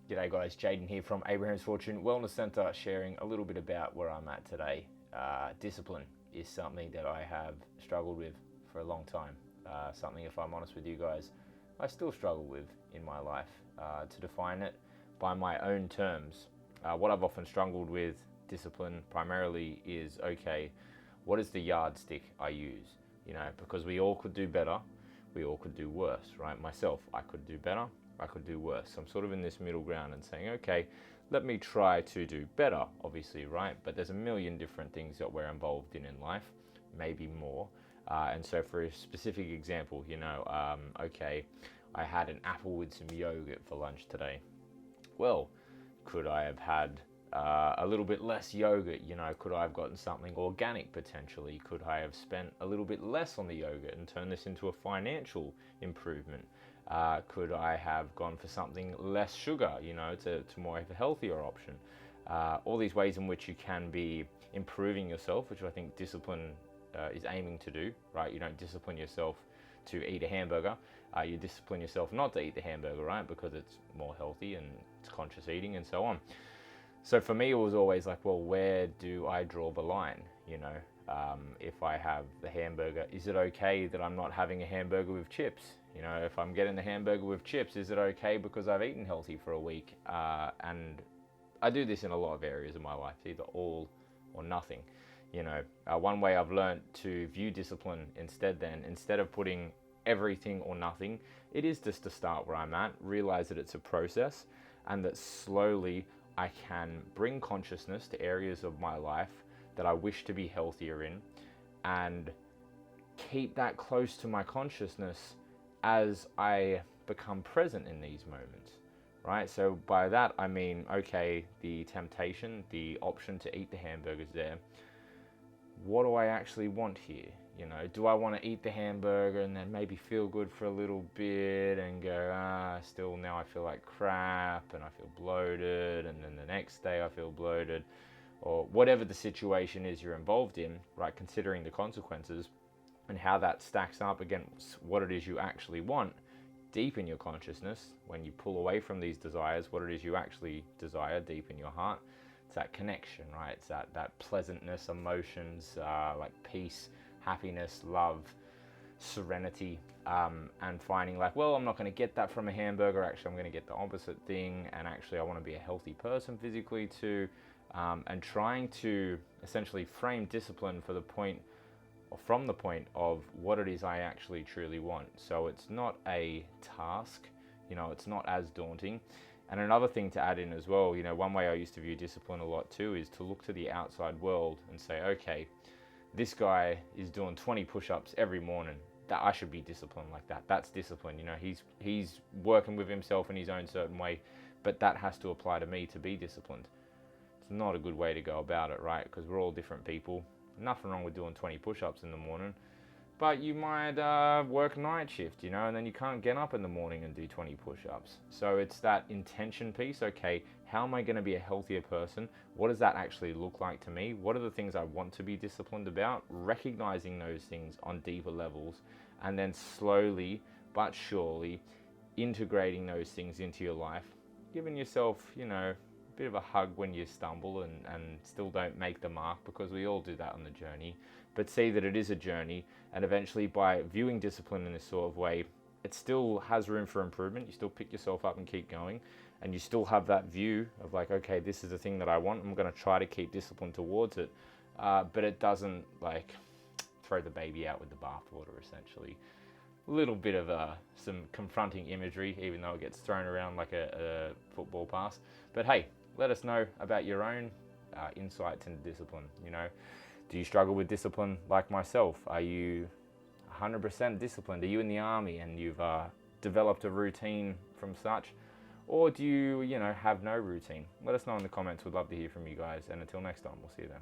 G'day guys, Jaydon here from Abraham's Fortune Wellness Center, sharing a little bit about where I'm at today. Discipline is something that I have struggled with for a long time. Something, if I'm honest with you guys, I still struggle with in my life. To define it by my own terms, what I've often struggled with discipline primarily is, okay, what is the yardstick I use? Because we all could do better, we all could do worse, right? Myself, I could do better, I could do worse. So I'm sort of in this middle ground and saying, okay, let me try to do better, obviously, right? But there's a million different things that we're involved in life, maybe more. And so for a specific example, okay, I had an apple with some yogurt for lunch today. Well, could I have had a little bit less yogurt? Could I have gotten something organic potentially? Could I have spent a little bit less on the yogurt and turned this into a financial improvement? Could I have gone for something less sugar, to more of a healthier option? All these ways in which you can be improving yourself, which I think discipline is aiming to do, right? You don't discipline yourself to eat a hamburger. You discipline yourself not to eat the hamburger, right? Because it's more healthy and it's conscious eating and so on. So for me, it was always like, well, where do I draw the line? If I have the hamburger, is it okay that I'm not having a hamburger with chips? If I'm getting the hamburger with chips, is it okay because I've eaten healthy for a week? And I do this in a lot of areas of my life, either all or nothing. One way I've learned to view discipline instead of putting everything or nothing, it is just to start where I'm at, realize that it's a process, and that slowly I can bring consciousness to areas of my life that I wish to be healthier in, and keep that close to my consciousness as I become present in these moments, right? So by that, I mean, okay, the temptation, the option to eat the hamburgers there. What do I actually want here? Do I want to eat the hamburger and then maybe feel good for a little bit and go, still now I feel like crap and I feel bloated, and then the next day I feel bloated, or whatever the situation is you're involved in, right? Considering the consequences and how that stacks up against what it is you actually want deep in your consciousness. When you pull away from these desires, what it is you actually desire deep in your heart, it's that connection, right? It's that pleasantness, emotions, like peace, happiness, love, serenity, and finding like, well, I'm not going to get that from a hamburger. Actually, I'm going to get the opposite thing. And actually, I want to be a healthy person physically too. And trying to essentially frame discipline for the point, or from the point of what it is I actually truly want. So it's not a task, it's not as daunting. And another thing to add in as well, one way I used to view discipline a lot too is to look to the outside world and say, okay, this guy is doing 20 push-ups every morning. That I should be disciplined like that. That's discipline. He's working with himself in his own certain way, but that has to apply to me to be disciplined. It's not a good way to go about it, right? Because we're all different people. Nothing wrong with doing 20 push-ups in the morning, but you might work night shift, and then you can't get up in the morning and do 20 push-ups. So it's that intention piece. Okay, how am I going to be a healthier person? What does that actually look like to me? What are the things I want to be disciplined about? Recognizing those things on deeper levels, and then slowly but surely integrating those things into your life, giving yourself, a bit of a hug when you stumble and still don't make the mark, because we all do that on the journey. But see that it is a journey, and eventually by viewing discipline in this sort of way, it still has room for improvement. You still pick yourself up and keep going, and you still have that view of like, okay, this is the thing that I want. I'm going to try to keep discipline towards it, but it doesn't like throw the baby out with the bathwater, essentially. A little bit of some confronting imagery, even though it gets thrown around like a football pass. But hey, let us know about your own insights into discipline. Do you struggle with discipline like myself? Are you 100% disciplined? Are you in the army and you've developed a routine from such? Or do you, have no routine? Let us know in the comments. We'd love to hear from you guys. And until next time, we'll see you then.